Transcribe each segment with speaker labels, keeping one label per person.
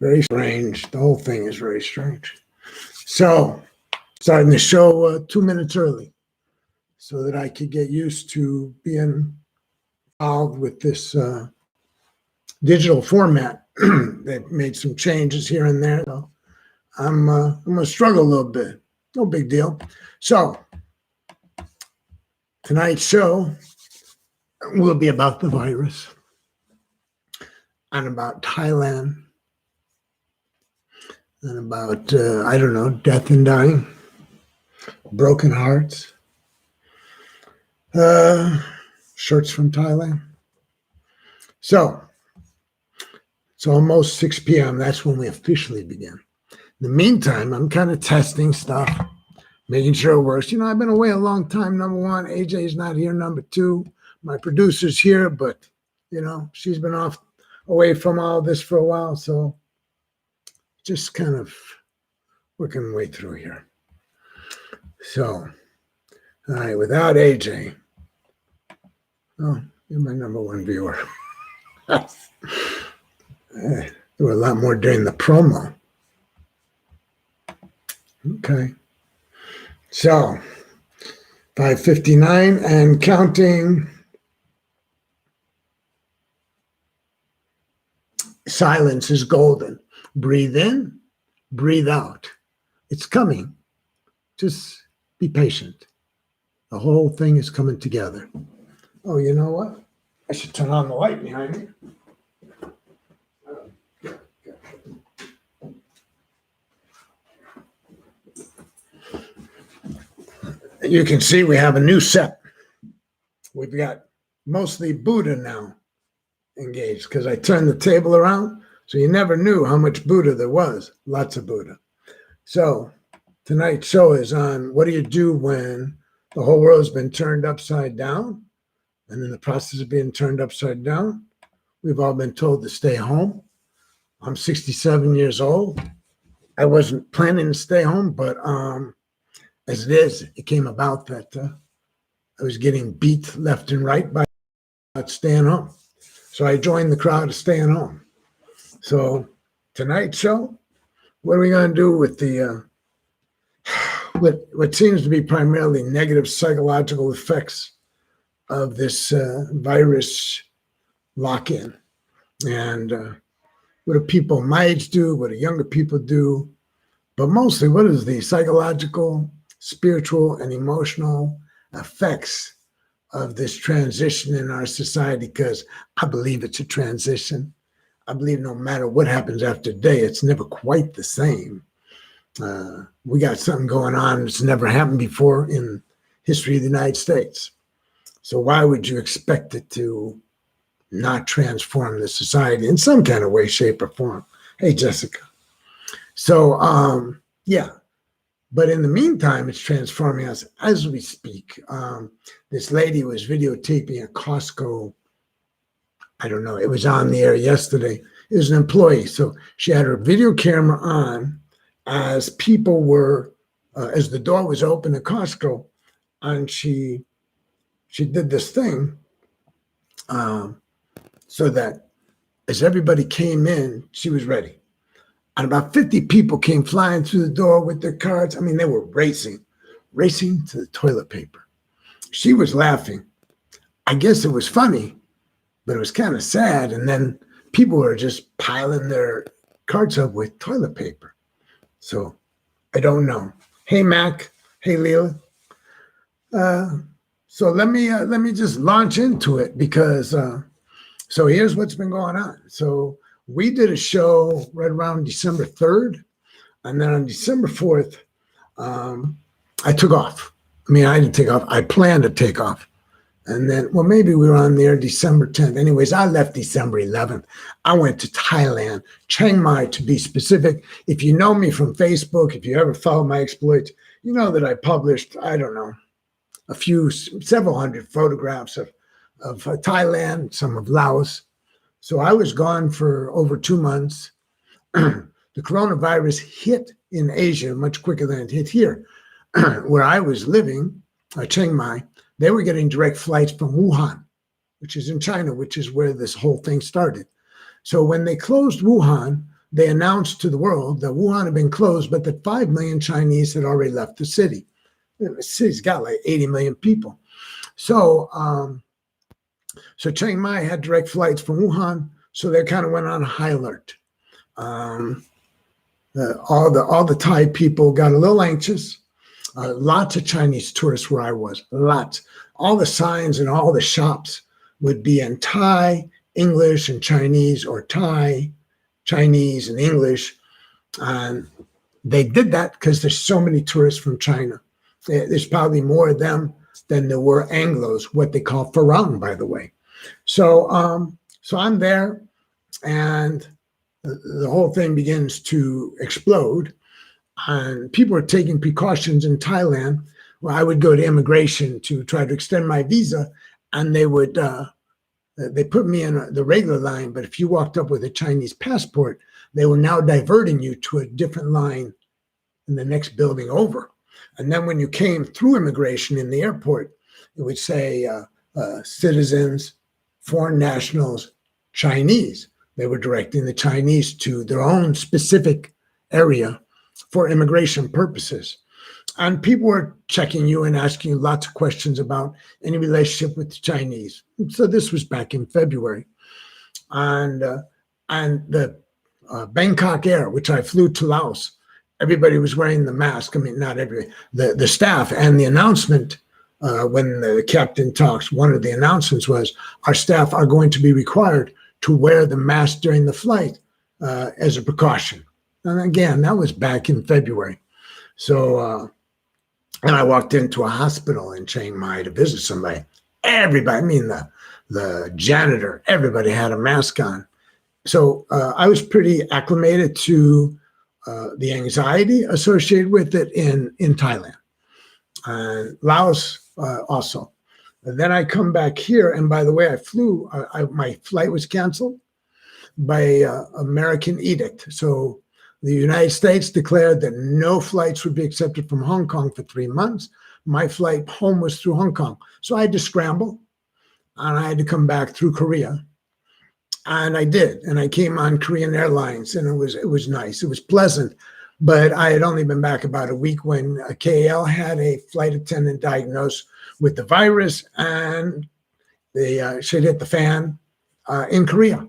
Speaker 1: Very strange. The whole thing is very strange. So, starting the show 2 minutes early so that I could get used to being involved with this digital format. They've made some changes here and there. So I'm going to struggle a little bit. No big deal. So, tonight's show will be about the virus and about Thailand and about, death and dying, broken hearts, shirts from Thailand. So, it's almost 6 p.m. That's when we officially begin. In the meantime, I'm kind of testing stuff, making sure it works. I've been away a long time, number one. AJ's not here, number two. My producer's here, but, she's been away from all this for a while. So just kind of working my way through here. So, all right, without AJ, you're my number one viewer. There were a lot more during the promo. Okay. So, 5:59 and counting. Silence is golden. Breathe in, breathe out. It's coming. Just be patient. The whole thing is coming together. Oh, you know what? I should turn on the light behind me. You can see we have a new set. We've got mostly Buddha now engaged because I turned the table around, so you never knew how much Buddha there was. Lots of Buddha. So tonight's show is on what do you do when the whole world's been turned upside down, and in the process of being turned upside down, we've all been told to stay home. I'm 67 years old. I wasn't planning to stay home, but as it is, it came about that I was getting beat left and right by staying home. So I joined the crowd of staying home. So tonight's show, what are we going to do with the what seems to be primarily negative psychological effects of this virus lock-in? And what do people my age do? What do younger people do? But mostly, what is the psychological, spiritual, and emotional effects of this transition in our society? Because I believe it's a transition. I believe no matter what happens after today, it's never quite the same. We got something going on that's never happened before in history of the United States. So why would you expect it to not transform the society in some kind of way, shape, or form? Hey, Jessica. So, yeah. But in the meantime, it's transforming us as we speak. This lady was videotaping a Costco. I don't know. It was on the air yesterday. It was an employee. So she had her video camera on as people were, as the door was open at Costco, and she did this thing so that as everybody came in, she was ready. And about 50 people came flying through the door with their cards. I mean, they were racing to the toilet paper. She was laughing. I guess it was funny, but it was kind of sad. And then people were just piling their cards up with toilet paper. So I don't know. Hey, Mac. Hey, Leela. So let me just launch into it because so here's what's been going on. So we did a show right around December 3rd, and then on December 4th, I took off. I mean, I didn't take off. I planned to take off. And then, well, maybe we were on there December 10th. Anyways, I left December 11th. I went to Thailand, Chiang Mai to be specific. If you know me from Facebook, if you ever follow my exploits, you know that I published, I don't know, several hundred photographs of Thailand, some of Laos. So I was gone for over 2 months. The coronavirus hit in Asia much quicker than it hit here. Where I was living, Chiang Mai, they were getting direct flights from Wuhan, which is in China, which is where this whole thing started. So when they closed Wuhan, they announced to the world that Wuhan had been closed, but that 5 million Chinese had already left the city. The city's got like 80 million people. So, so Chiang Mai had direct flights from Wuhan, so they kind of went on high alert. All the Thai people got a little anxious. Lots of Chinese tourists where I was, lots. All the signs and all the shops would be in Thai, English, and Chinese, or Thai, Chinese, and English. And they did that because there's so many tourists from China. There's probably more of them than there were Anglos, what they call Farang, by the way. So, so I'm there, and the whole thing begins to explode. And people are taking precautions in Thailand. Well, I would go to immigration to try to extend my visa, and they would they put me in the regular line. But if you walked up with a Chinese passport, they were now diverting you to a different line in the next building over. And then when you came through immigration in the airport, it would say citizens, foreign nationals, Chinese. They were directing the Chinese to their own specific area for immigration purposes. And people were checking you and asking you lots of questions about any relationship with the Chinese. So this was back in February. And the Bangkok Air, which I flew to Laos, everybody was wearing the mask. I mean, not everybody, the staff. And the announcement, when the captain talks, one of the announcements was, our staff are going to be required to wear the mask during the flight as a precaution. And again, that was back in February. So, and I walked into a hospital in Chiang Mai to visit somebody. Everybody, I mean, the janitor, everybody had a mask on. So I was pretty acclimated to the anxiety associated with it in Thailand. Laos also. And then I come back here, and by the way, I flew, my flight was canceled by American edict. So the United States declared that no flights would be accepted from Hong Kong for 3 months. My flight home was through Hong Kong. So I had to scramble, and I had to come back through Korea. And I did, and I came on Korean Airlines, and it was nice. It was pleasant, but I had only been back about a week when KL had a flight attendant diagnosed with the virus, and the shit hit the fan in Korea.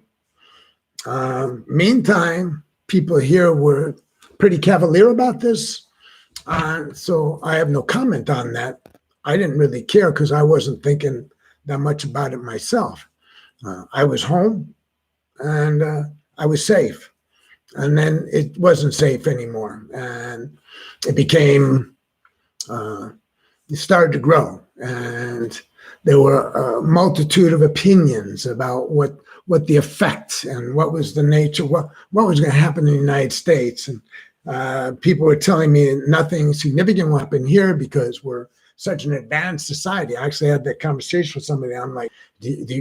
Speaker 1: Meantime, people here were pretty cavalier about this, so I have no comment on that. I didn't really care because I wasn't thinking that much about it myself. I was home, and I was safe. And then it wasn't safe anymore, and it became, it started to grow, and there were a multitude of opinions about what the effect and what was the nature, what was going to happen in the United States. And people were telling me nothing significant will happen here because we're such an advanced society. I actually had that conversation with somebody. I'm like,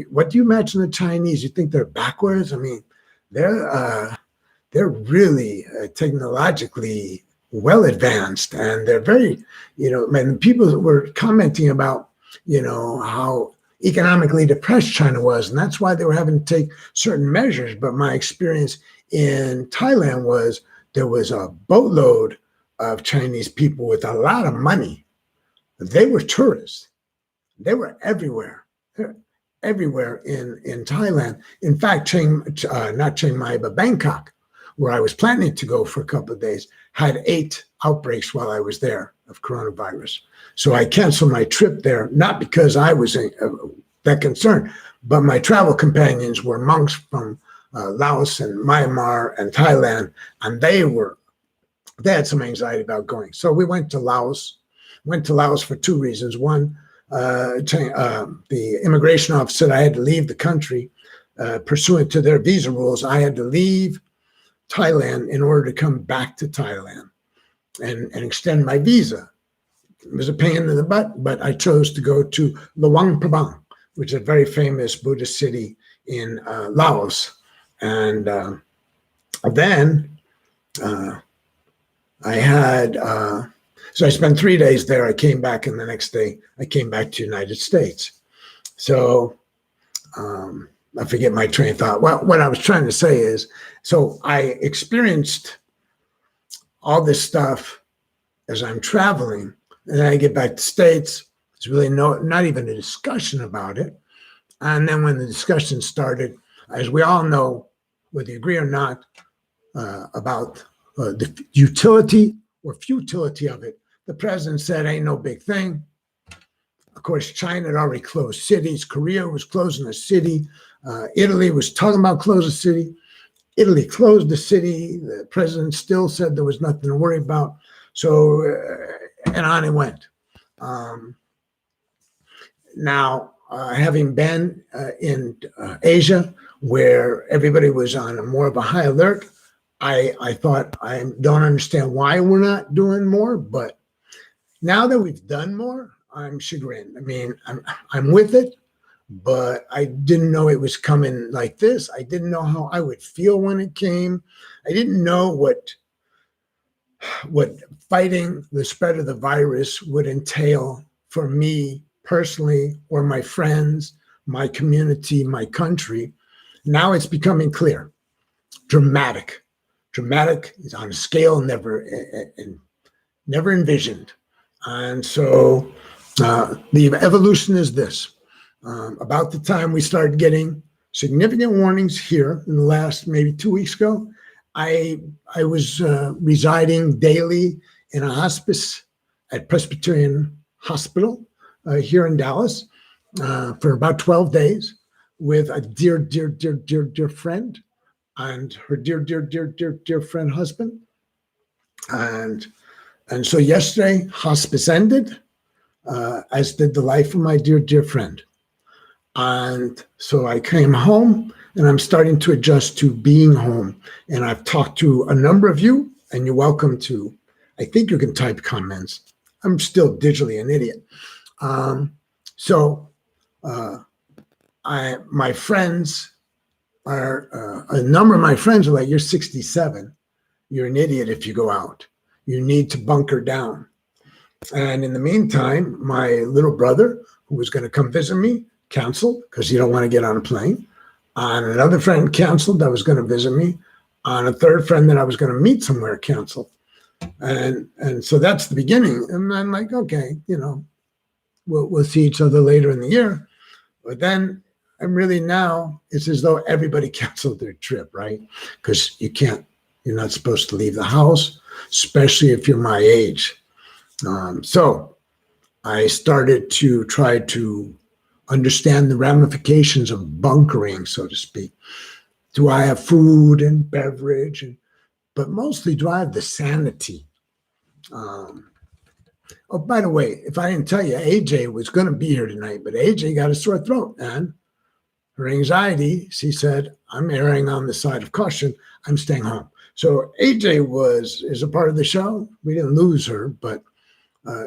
Speaker 1: what do you imagine the Chinese? You think they're backwards? I mean, they're really technologically well advanced, and they're very, and people were commenting about, how economically depressed China was, and that's why they were having to take certain measures. But my experience in Thailand was there was a boatload of Chinese people with a lot of money. They were tourists. They were everywhere. They're everywhere in Thailand. In fact, not Chiang Mai, but Bangkok, where I was planning to go for a couple of days, had 8 outbreaks while I was there of coronavirus. So I canceled my trip there, not because I was that concerned, but my travel companions were monks from Laos and Myanmar and Thailand, and they had some anxiety about going. So we went to Laos for 2 reasons. One, the immigration office said I had to leave the country pursuant to their visa rules. I had to leave Thailand in order to come back to Thailand and extend my visa. It was a pain in the butt, but I chose to go to Luang Prabang, which is a very famous Buddhist city in Laos. And then I had, so I spent 3 days there. I came back, and the next day I came back to the United States. So I forget my train of thought. Well, what I was trying to say is, so I experienced all this stuff as I'm traveling, and then I get back to the States. There's really not even a discussion about it. And then when the discussion started, as we all know, whether you agree or not, about the utility or futility of it, the president said, ain't no big thing. Of course, China had already closed cities. Korea was closing a city. Italy was talking about closing a city. Italy closed the city. The president still said there was nothing to worry about. So, and on it went. Now, having been in Asia, where everybody was on more of a high alert, I thought, I don't understand why we're not doing more, but now that we've done more, I'm chagrined. I mean, I'm with it, but I didn't know it was coming like this. I didn't know how I would feel when it came. I didn't know what fighting the spread of the virus would entail for me personally, or my friends, my community, my country. Now it's becoming clear. Dramatic is on a scale never envisioned. And so the evolution is this. About the time we started getting significant warnings here in the last maybe 2 weeks ago, I was residing daily in a hospice at Presbyterian Hospital here in Dallas for about 12 days with a dear friend and her dear friend husband. And so yesterday, hospice ended, as did the life of my dear friend. And so I came home, and I'm starting to adjust to being home. And I've talked to a number of you, and you're welcome to, I think you can type comments. I'm still digitally an idiot. My friends are, a number of my friends are like, you're 67. You're an idiot if you go out. You need to bunker down. And in the meantime, my little brother, who was going to come visit me, canceled because he don't want to get on a plane. And another friend canceled that was going to visit me. And a third friend that I was going to meet somewhere canceled. And so that's the beginning. And I'm like, okay, we'll see each other later in the year. But then I'm really now, it's as though everybody canceled their trip, right? Because you're not supposed to leave the house, especially if you're my age. So I started to try to understand the ramifications of bunkering, so to speak. Do I have food and beverage? But mostly, do I have the sanity? Oh, by the way, if I didn't tell you, AJ was going to be here tonight, but AJ got a sore throat, and her anxiety, she said, I'm erring on the side of caution. I'm staying home. So AJ is a part of the show. We didn't lose her, but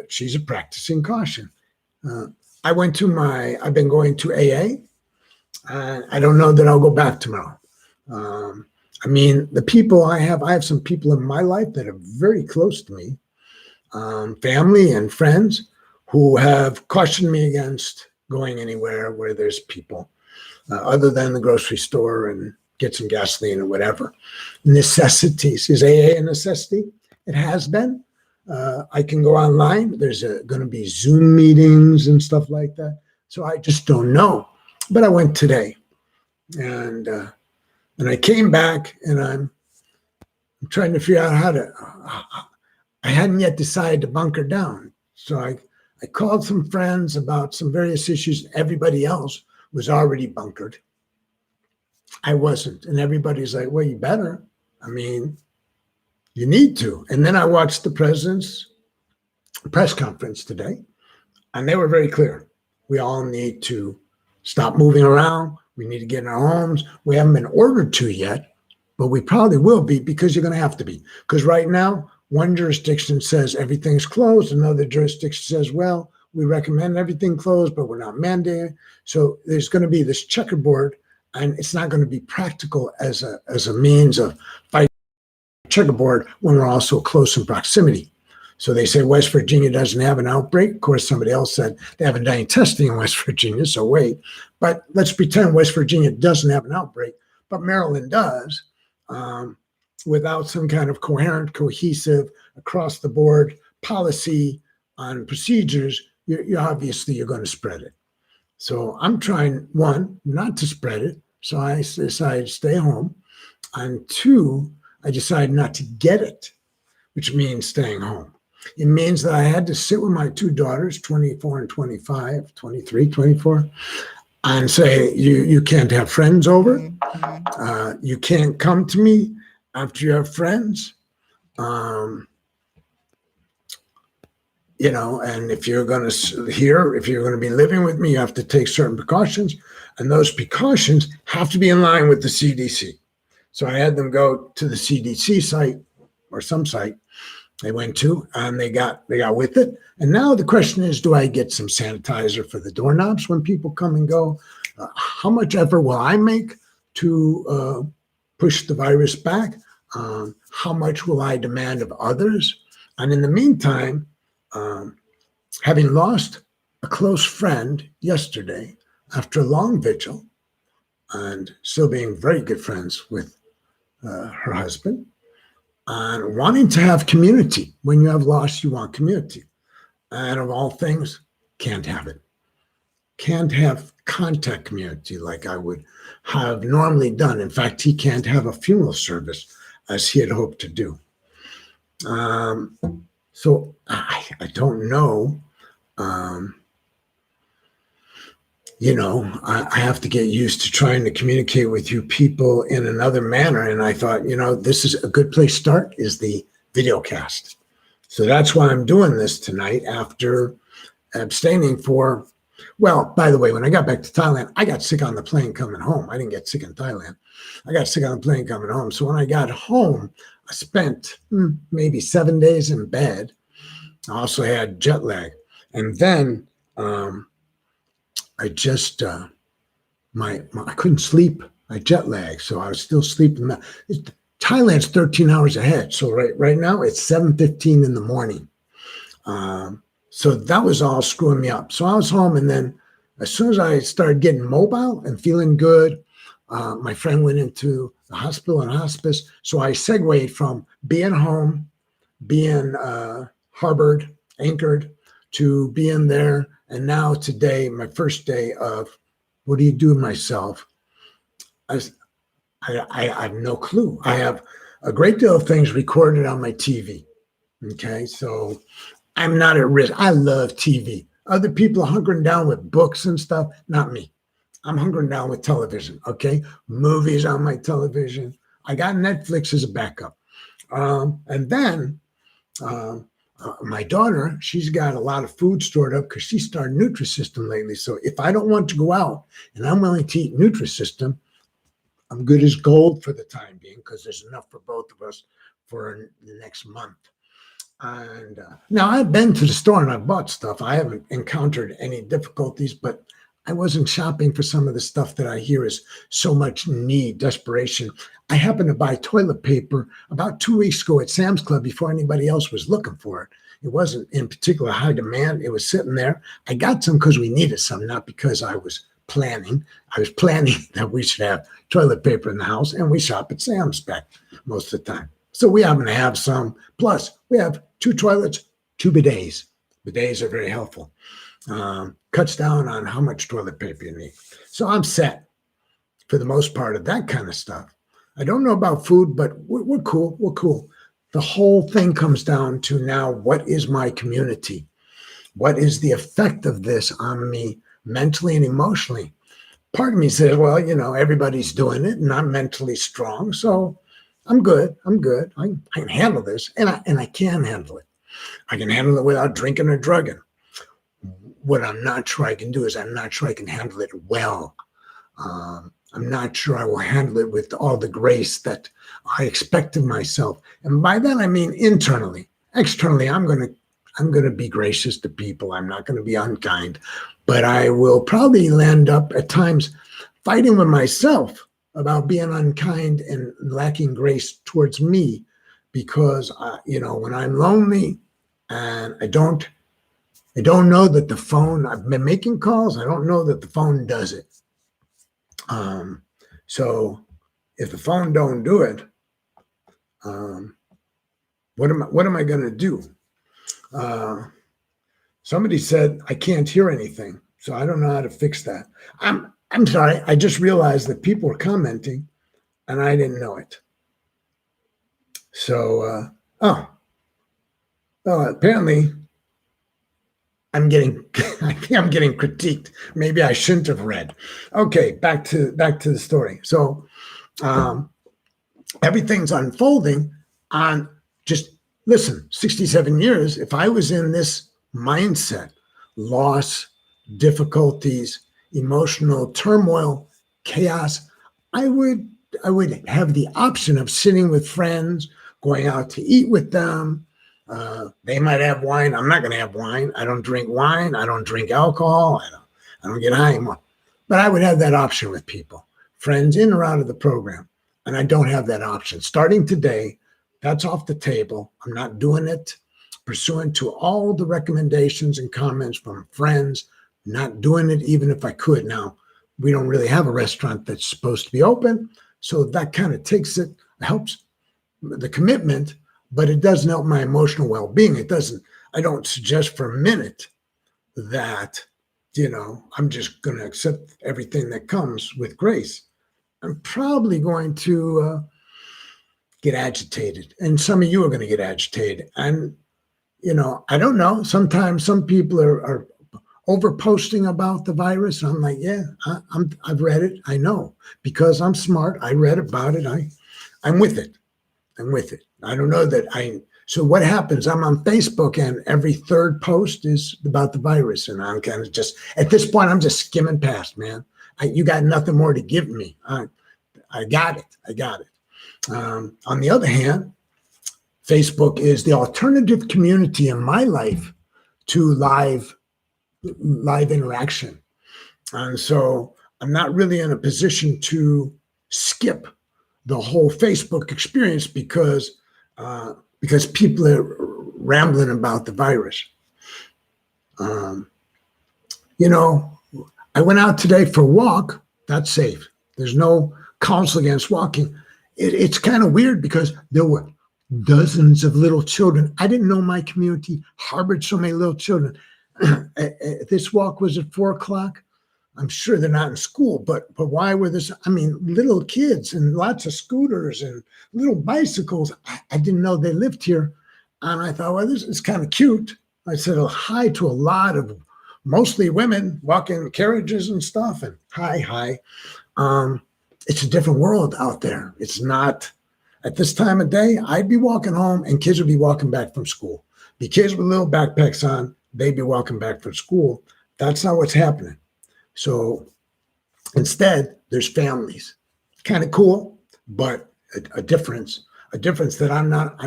Speaker 1: she's a practicing caution. I've been going to AA, and I don't know that I'll go back tomorrow. The people I have some people in my life that are very close to me, family and friends, who have cautioned me against going anywhere where there's people, other than the grocery store and get some gasoline or whatever. Necessities. Is AA a necessity? It has been. I can go online. There's going to be Zoom meetings and stuff like that. So I just don't know. But I went today, and I came back, and I'm trying to figure out how to. I hadn't yet decided to bunker down. So I called some friends about some various issues. Everybody else was already bunkered. I wasn't. And everybody's like, well, you better. You need to. And then I watched the president's press conference today, and they were very clear. We all need to stop moving around. We need to get in our homes. We haven't been ordered to yet, but we probably will be, because you're going to have to be. Because right now, one jurisdiction says everything's closed. Another jurisdiction says, well, we recommend everything closed, but we're not mandating. So there's going to be this checkerboard, and it's not going to be practical as a means of fighting checkerboard when we're also close in proximity. So they say West Virginia doesn't have an outbreak. Of course, somebody else said they haven't done any testing in West Virginia, so wait. But let's pretend West Virginia doesn't have an outbreak, but Maryland does, without some kind of coherent, cohesive, across-the-board policy on procedures. You're obviously you're going to spread it. So I'm trying, one, not to spread it. So I decided to stay home. And two, I decided not to get it, which means staying home. It means that I had to sit with my two daughters, 24 and 25, 23, 24, and say, you can't have friends over. You can't come to me after you have friends. You know, and if you're going to be living with me, you have to take certain precautions, and those precautions have to be in line with the CDC. So I had them go to the CDC site or some site they went to, and they got with it. And now the question is, do I get some sanitizer for the doorknobs when people come and go? How much effort will I make to push the virus back? How much will I demand of others? And in the meantime, having lost a close friend yesterday after a long vigil, and still being very good friends with her husband, and wanting to have community. When you have loss, you want community. And of all things, can't have it. Can't have contact community like I would have normally done. In fact, he can't have a funeral service as he had hoped to do. So I don't know. You know, I have to get used to trying to communicate with you people in another manner. And I thought, you know, this is a good place to start, is the video cast. So that's why I'm doing this tonight after abstaining for, well, by the way, when I got back to Thailand, I got sick on the plane coming home. I didn't get sick in Thailand. I got sick on the plane coming home. So when I got home, I spent maybe 7 days in bed. I also had jet lag. And then I just, I couldn't sleep. I jet lagged, so I was still sleeping. Thailand's 13 hours ahead. So right now it's 7:15 in the morning. So that was all screwing me up. So I was home, and then as soon as I started getting mobile and feeling good, my friend went into the hospital and hospice. So I segued from being home, being harbored, anchored, to being there. And now today, my first day of, what do you do with myself? I have no clue. I have a great deal of things recorded on my TV. Okay, so I'm not at risk. I love TV. Other people are hunkering down with books and stuff. Not me. I'm hunkering down with television. Okay, movies on my television. I got Netflix as a backup. And then my daughter, she's got a lot of food stored up because she started Nutrisystem lately. So if I don't want to go out and I'm willing to eat Nutrisystem, I'm good as gold for the time being, because there's enough for both of us for the next month. And now I've been to the store and I've bought stuff. I haven't encountered any difficulties, but I wasn't shopping for some of the stuff that I hear is so much need, desperation. I happened to buy toilet paper about 2 weeks ago at Sam's Club before anybody else was looking for it. It wasn't in particular high demand. It was sitting there. I got some because we needed some, not because I was planning. I was planning that we should have toilet paper in the house, and we shop at Sam's back most of the time. So we happen to have some. Plus, we have 2 toilets, 2 bidets. Bidets are very helpful. Cuts down on how much toilet paper you need. So I'm set for the most part of that kind of stuff. I don't know about food, but we're cool. We're cool. The whole thing comes down to now, what is my community? What is the effect of this on me mentally and emotionally? Part of me says, well, you know, everybody's doing it and I'm mentally strong, so I'm good. I'm good. I can handle this, and I can handle it. I can handle it without drinking or drugging. What I'm not sure I can do is I'm not sure I can handle it well. I'm not sure I will handle it with all the grace that I expect of myself. And by that, I mean internally. Externally, I'm going to be gracious to people. I'm not going to be unkind, but I will probably end up at times fighting with myself about being unkind and lacking grace towards me, because, you know, when I'm lonely And I don't know that the phone, I've been making calls. I don't know that the phone does it. So if the phone don't do it, what am I going to do? Somebody said I can't hear anything, so I don't know how to fix that. I'm sorry. I just realized that people were commenting, and I didn't know it. So, apparently, I think I'm getting critiqued. Maybe I shouldn't have read. Okay, back to the story. So, everything's unfolding on just listen. 67 years. If I was in this mindset, loss, difficulties, emotional turmoil, chaos, I would have the option of sitting with friends, going out to eat with them. They might have wine. I'm not going to have wine. I don't drink wine. I don't drink alcohol. I don't get high anymore. But I would have that option with people, friends in or out of the program. And I don't have that option. Starting today, that's off the table. I'm not doing it pursuant to all the recommendations and comments from friends, not doing it even if I could. Now, we don't really have a restaurant that's supposed to be open. So that kind of takes it, helps the commitment, but it doesn't help my emotional well-being. I don't suggest for a minute that, I'm just going to accept everything that comes with grace. I'm probably going to get agitated. And some of you are going to get agitated. And, I don't know. Sometimes some people are over posting about the virus. I'm like, yeah, I've read it. I know because I'm smart. I read about it. I'm with it. I don't know that so what happens? I'm on Facebook and every third post is about the virus. And I'm kind of just, at this point, I'm just skimming past, man. You got nothing more to give me. I got it. On the other hand, Facebook is the alternative community in my life to live interaction. And so I'm not really in a position to skip the whole Facebook experience because people are rambling about the virus. I went out today for a walk. That's safe. There's no counsel against walking. It's kind of weird because there were dozens of little children. I didn't know my community harbored so many little children. This walk was at 4:00. I'm sure they're not in school, but why were this? I mean, little kids and lots of scooters and little bicycles. I didn't know they lived here. And I thought, well, this is kind of cute. I said hi to a lot of mostly women walking carriages and stuff. And hi. It's a different world out there. It's not at this time of day. I'd be walking home and kids would be walking back from school. The kids with little backpacks on, they'd be walking back from school. That's not what's happening. So instead, there's families. Kind of cool, but a difference that I'm not,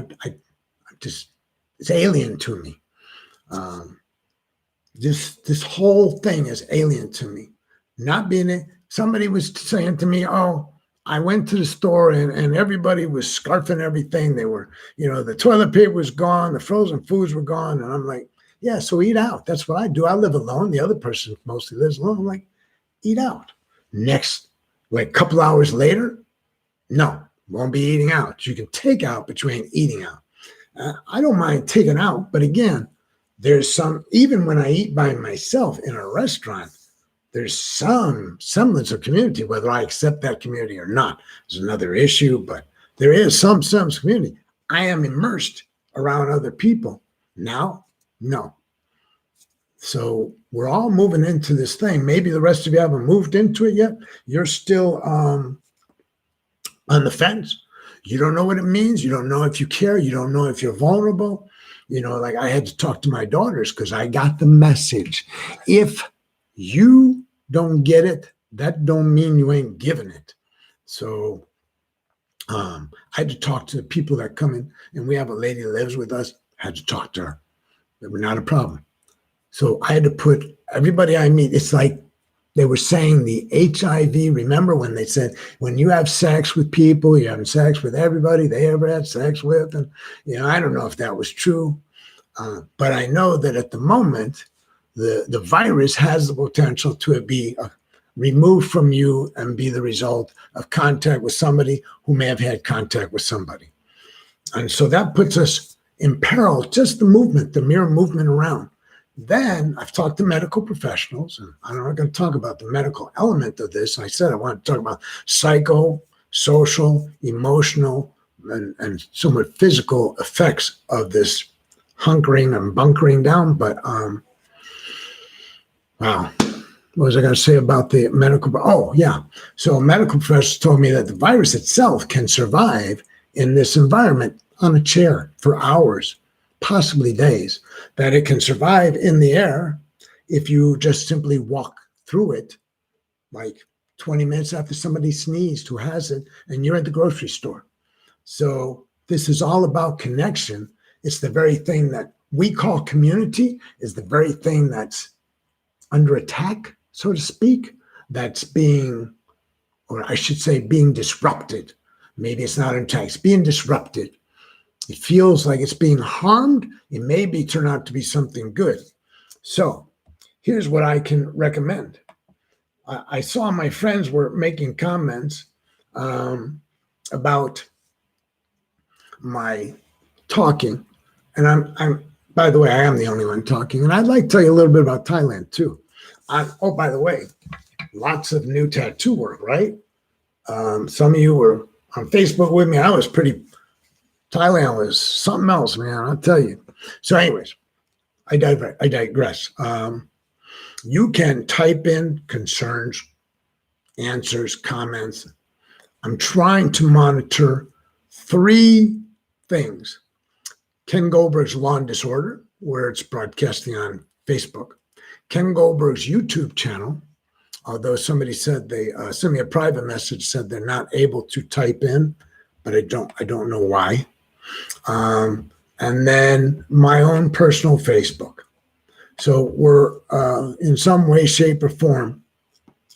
Speaker 1: it's alien to me. This whole thing is alien to me. Not being it. Somebody was saying to me, oh, I went to the store and everybody was scarfing everything. They were, the toilet paper was gone. The frozen foods were gone. And I'm like, yeah, so eat out. That's what I do. I live alone. The other person mostly lives alone. I'm like, eat out. Next, like a couple hours later, no, won't be eating out. You can take out, but you ain't eating out. I don't mind taking out. But again, there's even when I eat by myself in a restaurant, there's some semblance of community, whether I accept that community or not is another issue, but there is some community. I am immersed around other people. Now, no. So we're all moving into this thing. Maybe the rest of you haven't moved into it yet. You're still on the fence. You don't know what it means. You don't know if you care. You don't know if you're vulnerable. Like I had to talk to my daughters because I got the message. If you don't get it, that don't mean you ain't giving it. So I had to talk to the people that come in, and we have a lady that lives with us. I had to talk to her. They were not a problem. So I had to put everybody I meet, it's like they were saying the HIV, remember when they said, when you have sex with people, you're having sex with everybody they ever had sex with. And, I don't know if that was true. But I know that at the moment, the virus has the potential to be removed from you and be the result of contact with somebody who may have had contact with somebody. And so that puts us in peril, just the movement, the mere movement around. Then I've talked to medical professionals, and I'm not going to talk about the medical element of this. I said I want to talk about psycho, social, emotional, and somewhat physical effects of this hunkering and bunkering down. But wow, what was I going to say about the medical? Oh, yeah. So a medical professor told me that the virus itself can survive in this environment on a chair for hours, possibly days, that it can survive in the air if you just simply walk through it, like 20 minutes after somebody sneezed who has it, and you're at the grocery store. So this is all about connection. It's the very thing that we call community, is the very thing that's under attack, so to speak, that's being, or I should say, being disrupted. Maybe it's not attack, it's being disrupted. It feels like it's being harmed. It may turn out to be something good. So here's what I can recommend. I saw my friends were making comments about my talking. And I'm, by the way, I am the only one talking. And I'd like to tell you a little bit about Thailand too. Oh, by the way, lots of new tattoo work, right? Some of you were on Facebook with me. Thailand was something else, man, I'll tell you. So anyways, I digress. You can type in concerns, answers, comments. I'm trying to monitor 3 things. Ken Goldberg's Law and Disorder, where it's broadcasting on Facebook. Ken Goldberg's YouTube channel, although somebody said they sent me a private message, said they're not able to type in, but I don't know why. And then my own personal Facebook. So we're in some way, shape, or form,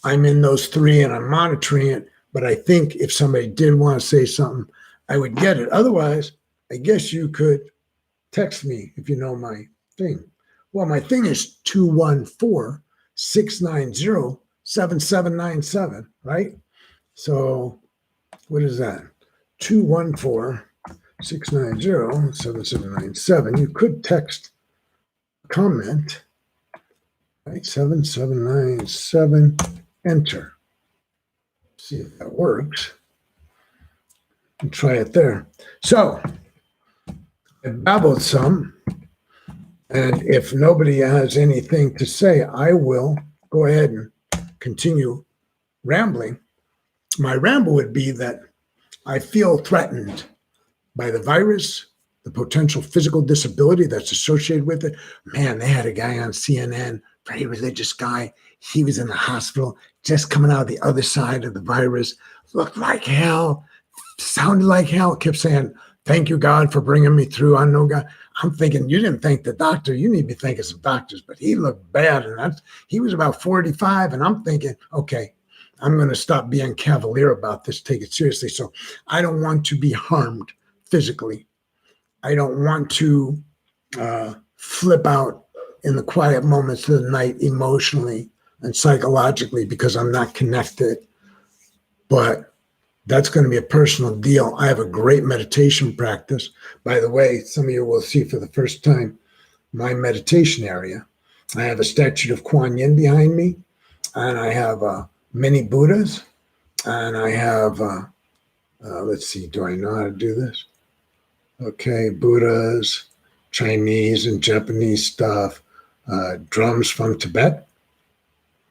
Speaker 1: I'm in those 3 and I'm monitoring it. But I think if somebody did want to say something, I would get it. Otherwise, I guess you could text me if you know my thing. Well, my thing is 214-690-7797, right? So what is that? 214-690-7797. You could text comment, right? 7797, enter. See if that works. And try it there. So I babbled some, and if nobody has anything to say, I will go ahead and continue rambling. My ramble would be that I feel threatened by the virus, the potential physical disability that's associated with it. Man, they had a guy on CNN, very religious guy. He was in the hospital, just coming out the other side of the virus, looked like hell, sounded like hell, kept saying, "Thank you, God, for bringing me through. I know God." I'm thinking, you didn't thank the doctor. You need to be thanking some doctors. But he looked bad. And he was about 45. And I'm thinking, okay, I'm going to stop being cavalier about this, take it seriously. So I don't want to be harmed physically. I don't want to flip out in the quiet moments of the night emotionally and psychologically because I'm not connected. But that's going to be a personal deal. I have a great meditation practice. By the way, some of you will see for the first time my meditation area. I have a statue of Kuan Yin behind me, and I have many Buddhas, and I have, let's see, do I know how to do this? Okay, Buddhas, Chinese and Japanese stuff, drums from Tibet.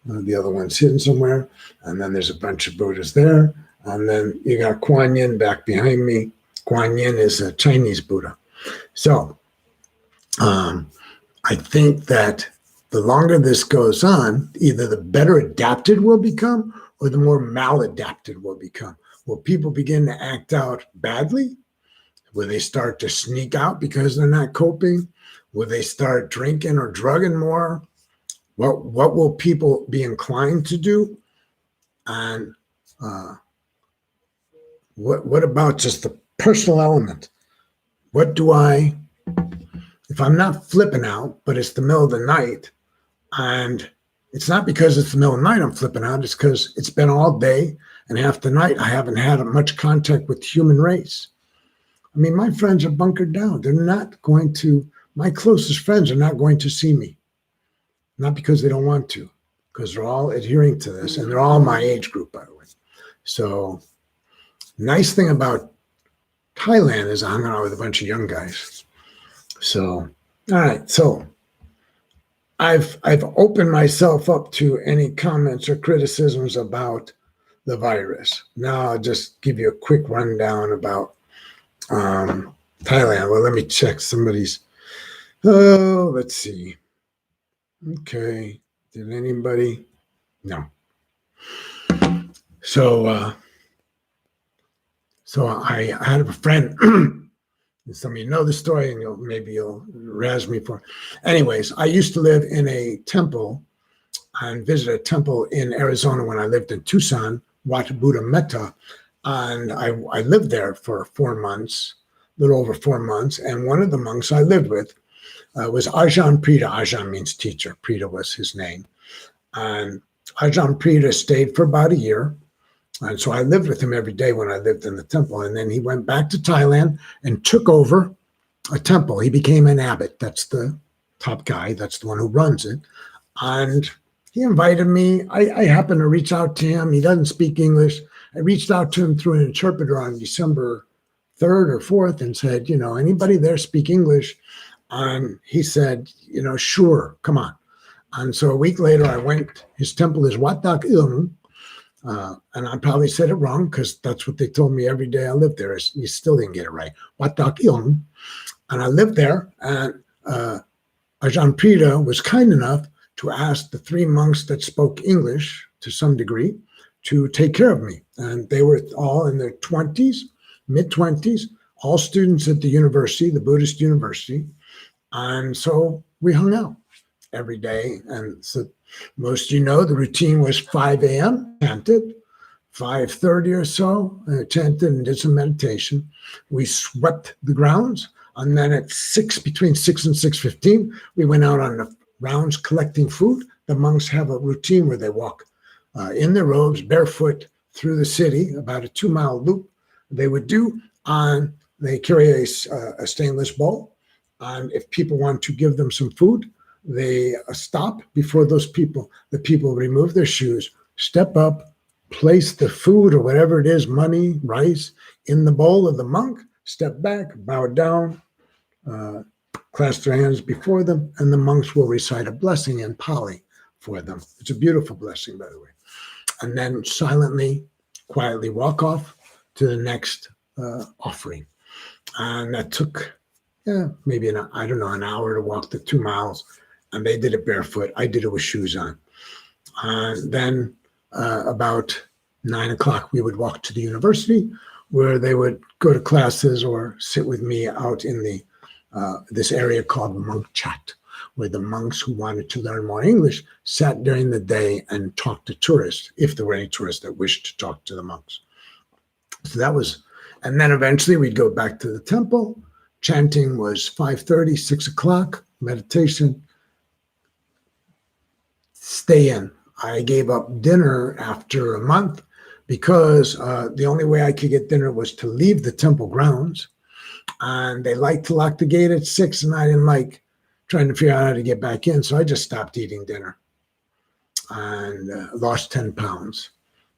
Speaker 1: The other one's hidden somewhere, and then there's a bunch of Buddhas there. And then you got Kuan Yin back behind me. Kuan Yin is a Chinese Buddha. So I think that the longer this goes on, either the better adapted we'll become or the more maladapted we'll become. Will people begin to act out badly? Will they start to sneak out because they're not coping? Will they start drinking or drugging more? What will people be inclined to do? And what about just the personal element? What do I if I'm not flipping out, but it's the middle of the night, and it's not because it's the middle of the night I'm flipping out, it's because it's been all day and half the night I haven't had much contact with the human race. I mean, my friends are bunkered down. They're not going to, my closest friends are not going to see me. Not because they don't want to, because they're all adhering to this, and they're all my age group, by the way. So, nice thing about Thailand is I hung out with a bunch of young guys. So, all right. So, I've opened myself up to any comments or criticisms about the virus. Now I'll just give you a quick rundown about Thailand. Well, let me check somebody's. Oh, let's see. Okay. Did anybody? No. So I had a friend. Some of you know the story, and maybe you'll razz me for it. Anyways, I used to live in a temple and visit a temple in Arizona when I lived in Tucson, Wat Buddha Metta, and I lived there for 4 months, a little over 4 months. And one of the monks I lived with was Ajahn Prita. Ajahn means teacher. Prita was his name. And Ajahn Prita stayed for about a year. And so I lived with him every day when I lived in the temple. And then he went back to Thailand and took over a temple. He became an abbot. That's the top guy. That's the one who runs it. And he invited me. I happened to reach out to him. He doesn't speak English. I reached out to him through an interpreter on December 3rd or 4th and said, anybody there speak English? And he said, sure, come on. And so a week later, I went. His temple is Wat Dak Ilm. And I probably said it wrong because that's what they told me every day I lived there. You still didn't get it right. Wat Dak Ilm. And I lived there, and Ajahn Prita was kind enough to ask the 3 monks that spoke English to some degree to take care of me. And they were all in their 20s, mid-20s, all students at the university, the Buddhist university. And so we hung out every day. And so most the routine was 5 a.m., chanted, 5:30 or so, chanted and did some meditation. We swept the grounds. And then at between 6 and 6:15, we went out on the rounds collecting food. The monks have a routine where they walk in their robes, barefoot, through the city, about a 2-mile loop they would do. And they carry a stainless bowl. And if people want to give them some food, they stop before the people remove their shoes, step up, place the food or whatever it is, money, rice, in the bowl of the monk, step back, bow down, clasp their hands before them, and the monks will recite a blessing in Pali for them. It's a beautiful blessing, by the way. And then silently, quietly walk off to the next offering. And that took maybe an hour to walk the 2 miles. And they did it barefoot. I did it with shoes on. And then about 9 o'clock, we would walk to the university where they would go to classes or sit with me out in the this area called Monk Chat, where the monks who wanted to learn more English sat during the day and talked to tourists, if there were any tourists that wished to talk to the monks. So that was, and then eventually we'd go back to the temple. Chanting was 5:30, 6 o'clock, meditation, stay in. I gave up dinner after a month because the only way I could get dinner was to leave the temple grounds. And they like to lock the gate at 6, and I didn't like trying to figure out how to get back in. So I just stopped eating dinner and lost 10 pounds.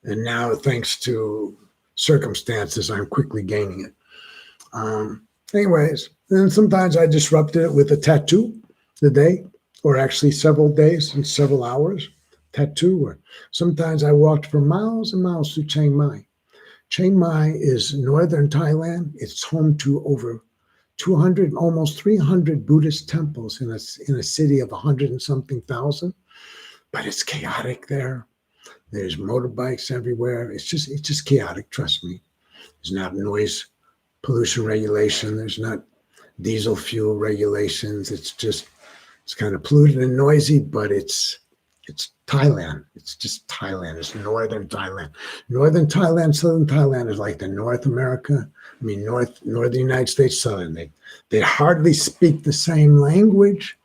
Speaker 1: And now, thanks to circumstances, I'm quickly gaining it. Anyways, and sometimes I disrupted it with a tattoo the day, or actually several days and several hours, tattoo. Or sometimes I walked for miles and miles to Chiang Mai. Chiang Mai is northern Thailand. It's home to over 200, almost 300 Buddhist temples in a city of 100 and something thousand. But it's chaotic there. There's motorbikes everywhere. It's just chaotic, trust me. There's not noise pollution regulation. There's not diesel fuel regulations. It's kind of polluted and noisy, but it's It's Thailand. It's just Thailand. It's northern Thailand. Northern Thailand, southern Thailand is like the North America. I mean, northern United States, southern. They hardly speak the same language.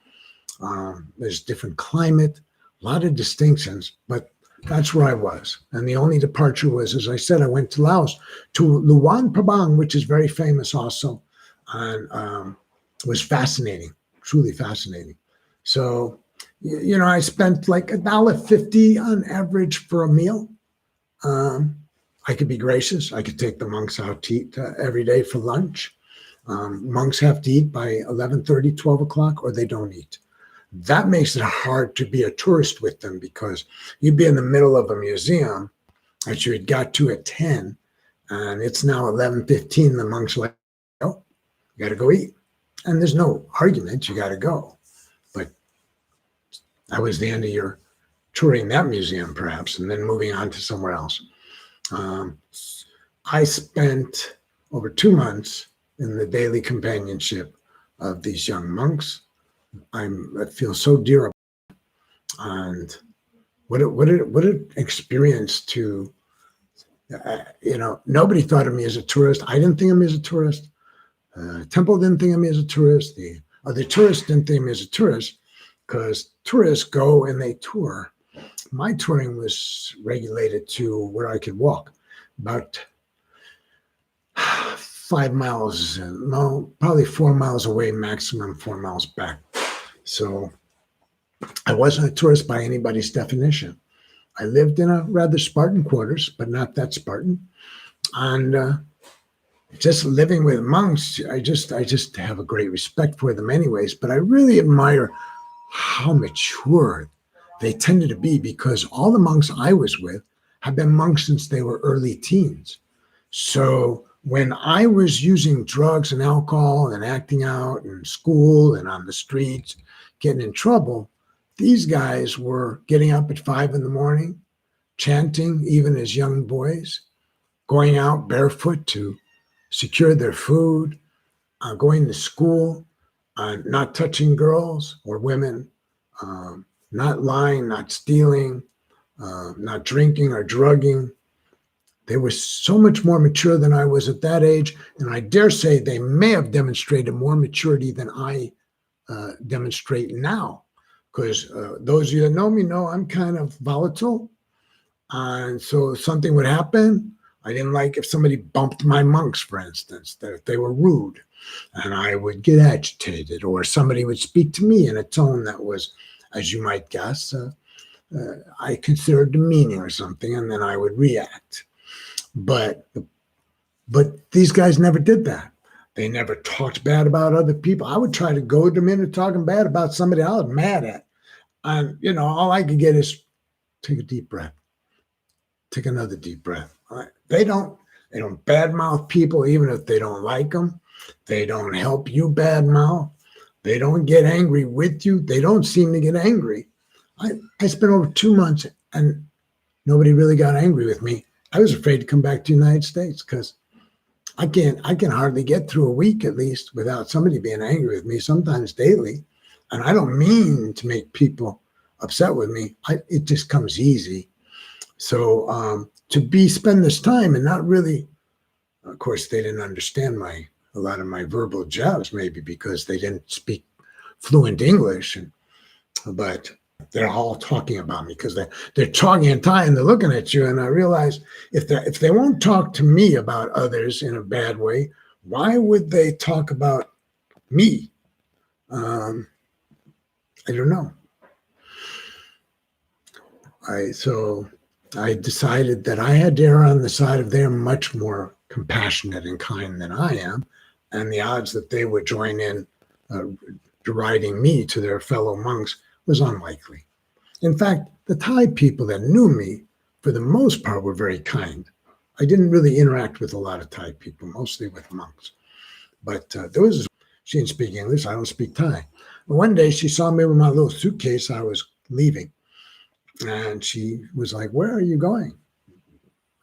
Speaker 1: There's different climate, a lot of distinctions, but that's where I was. And the only departure was, as I said, I went to Laos, to Luang Prabang, which is very famous also, and was fascinating, truly fascinating. So, I spent like $1.50 on average for a meal. I could be gracious. I could take the monks out to eat every day for lunch. Monks have to eat by 11:30, 12 o'clock, or they don't eat. That makes it hard to be a tourist with them because you'd be in the middle of a museum that you had got to at 10, and it's now 11:15. The monks are like, oh, you got to go eat. And there's no argument. You got to go. But that was the end of your touring that museum, perhaps, and then moving on to somewhere else. I spent over 2 months in the daily companionship of these young monks. I feel so dear about them. And what an experience to, nobody thought of me as a tourist. I didn't think of me as a tourist. Temple didn't think of me as a tourist. The other tourists didn't think of me as a tourist because tourists go and they tour. My touring was regulated to where I could walk about 5 miles, no, probably 4 miles away, maximum 4 miles back. So I wasn't a tourist by anybody's definition. I lived in a rather Spartan quarters, but not that Spartan. And just living with monks, I just have a great respect for them anyways, but I really admire how mature they tended to be because all the monks I was with have been monks since they were early teens. So when I was using drugs and alcohol and acting out in school and on the streets, getting in trouble, these guys were getting up at 5 a.m, chanting even as young boys, going out barefoot to secure their food, going to school, not touching girls or women, not lying, not stealing, not drinking or drugging. They were so much more mature than I was at that age, and I dare say they may have demonstrated more maturity than I demonstrate now, because those of you that know me know I'm kind of volatile, and so something would happen. I didn't like if somebody bumped my monks, for instance, that if they were rude, and I would get agitated, or somebody would speak to me in a tone that was, as you might guess, I considered demeaning or something, and then I would react. But these guys never did that. They never talked bad about other people. I would try to goad them into talking bad about somebody I was mad at. And, all I could get is take a deep breath. Take another deep breath. They don't badmouth people even if they don't like them. They don't help you badmouth. They don't get angry with you. They don't seem to get angry. I spent over 2 months and nobody really got angry with me. I was afraid to come back to the United States because I can hardly get through a week at least without somebody being angry with me, sometimes daily. And I don't mean to make people upset with me. It just comes easy. So to spend this time and not really, of course, they didn't understand a lot of my verbal jabs, maybe because they didn't speak fluent English, but they're all talking about me because they're talking in Thai and they're looking at you. And I realize if they won't talk to me about others in a bad way, why would they talk about me? I don't know. So I decided that I had to err on the side of they're much more compassionate and kind than I am, and the odds that they would join in deriding me to their fellow monks was unlikely. In fact, the Thai people that knew me, for the most part, were very kind. I didn't really interact with a lot of Thai people, mostly with monks. But she didn't speak English. I don't speak Thai. One day she saw me with my little suitcase. I was leaving. And she was like, "Where are you going?"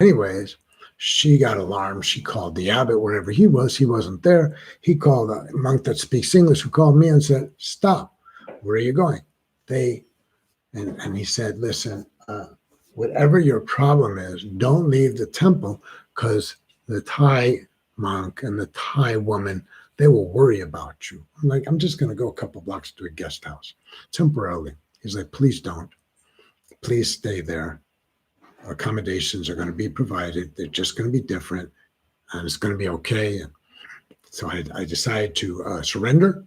Speaker 1: Anyways, she got alarmed. She called the abbot wherever he was. He wasn't there. He called a monk that speaks English who called me and said, "Stop. Where are you going?" They And he said, listen, whatever your problem is, don't leave the temple, because the Thai monk and the Thai woman, they will worry about you. I'm like, I'm just going to go a couple blocks to a guest house temporarily. He's like, please don't. Please stay there. Accommodations are going to be provided. They're just going to be different, and it's going to be okay. And so I decided to surrender.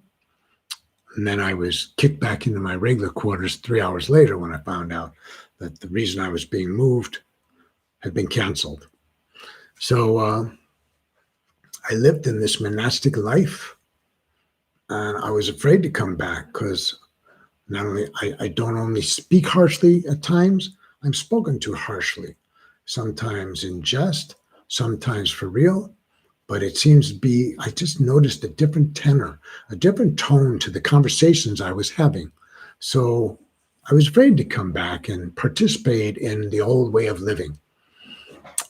Speaker 1: And then I was kicked back into my regular quarters 3 hours later when I found out that the reason I was being moved had been canceled. So I lived in this monastic life, and I was afraid to come back because not only I don't only speak harshly at times, I'm spoken to harshly, sometimes in jest, sometimes for real. But it seems to be, I just noticed a different tenor, a different tone to the conversations I was having. So I was afraid to come back and participate in the old way of living,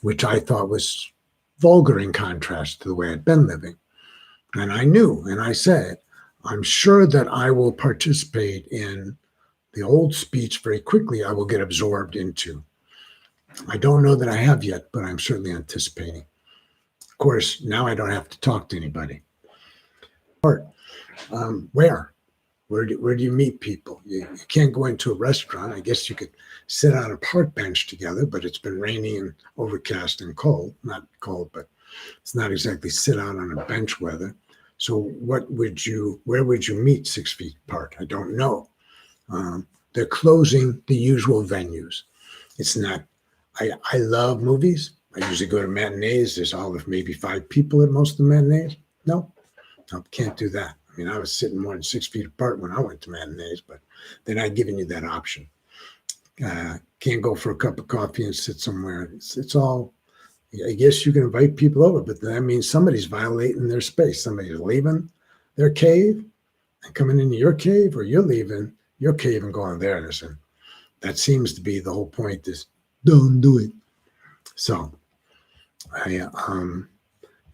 Speaker 1: which I thought was vulgar in contrast to the way I'd been living. And I knew, and I said, I'm sure that I will participate in the old speech very quickly. I will get absorbed into. I don't know that I have yet, but I'm certainly anticipating. Of course, now I don't have to talk to anybody. Where? Where do you meet people? You can't go into a restaurant. I guess you could sit on a park bench together, but it's been rainy and overcast and cold. Not cold, but it's not exactly sit out on a bench weather. So where would you meet 6 feet apart? I don't know. They're closing the usual venues. It's not, I love movies. I usually go to matinees. There's all of maybe 5 people at most of the matinees. No, can't do that. I mean, I was sitting more than 6 feet apart when I went to matinees, but they're not giving you that option. Can't go for a cup of coffee and sit somewhere. It's all, I guess you can invite people over, but that means somebody's violating their space. Somebody's leaving their cave and coming into your cave, or you're leaving your cave and going there. Listen, that seems to be the whole point, is don't do it. So I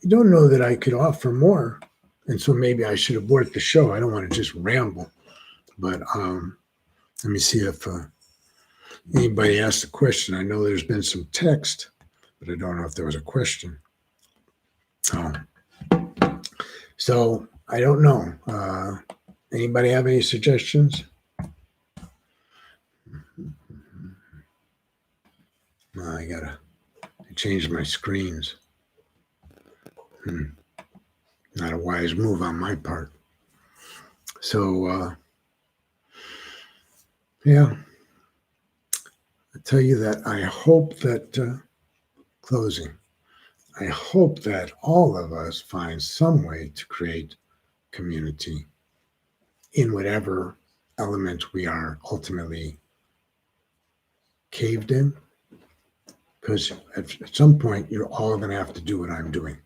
Speaker 1: don't know that I could offer more. And so maybe I should abort the show. I don't want to just ramble. But let me see if anybody asked a question. I know there's been some text, but I don't know if there was a question. So I don't know. Anybody have any suggestions? I gotta change my screens. Not a wise move on my part. So, yeah, I tell you that I hope that, closing, I hope that all of us find some way to create community in whatever element we are ultimately caved in. Because at some point, you're all going to have to do what I'm doing.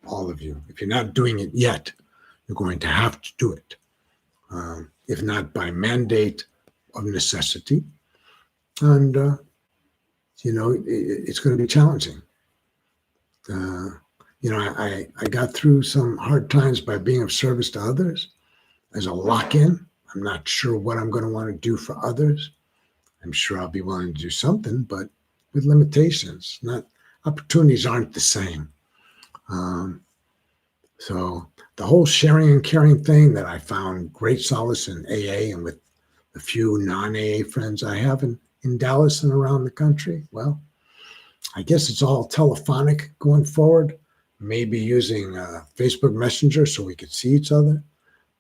Speaker 1: All of you. If you're not doing it yet, you're going to have to do it. If not by mandate, of necessity. And, it's going to be challenging. I got through some hard times by being of service to others as a lock-in. I'm not sure what I'm going to want to do for others. I'm sure I'll be willing to do something, but with limitations. Opportunities aren't the same. So the whole sharing and caring thing that I found great solace in AA and with the few non-AA friends I have in Dallas and around the country, well, I guess it's all telephonic going forward, maybe using Facebook Messenger so we could see each other.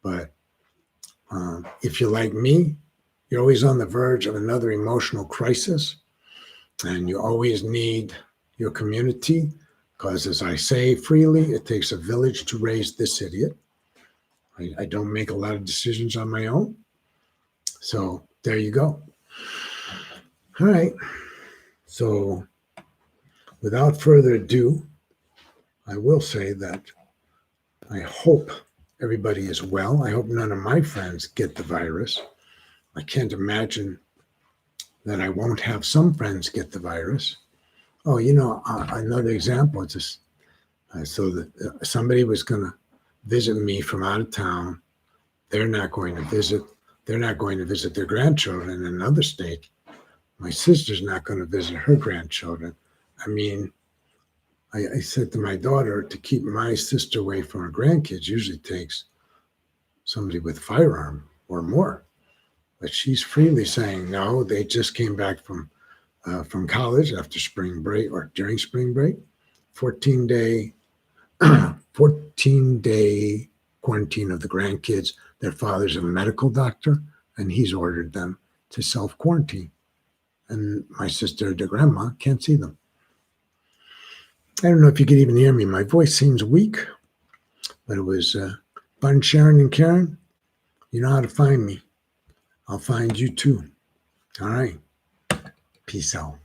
Speaker 1: But if you're like me, you're always on the verge of another emotional crisis, and you always need your community. Because as I say freely, it takes a village to raise this idiot. I don't make a lot of decisions on my own. So there you go. All right. So without further ado, I will say that I hope everybody is well. I hope none of my friends get the virus. I can't imagine that I won't have some friends get the virus. Oh, another example, just so that somebody was going to visit me from out of town. They're not going to visit. they're not going to visit their grandchildren in another state. My sister's not going to visit her grandchildren. I mean, I said to my daughter, to keep my sister away from her grandkids usually takes somebody with a firearm or more. But she's freely saying, no, they just came back from college after spring break or during spring break, 14-day 14-day quarantine of the grandkids. Their father's a medical doctor, and he's ordered them to self-quarantine. And my sister, the grandma, can't see them. I don't know if you could even hear me. My voice seems weak, but it was fun sharing and caring. You know how to find me. I'll find you too. All right. Peace out.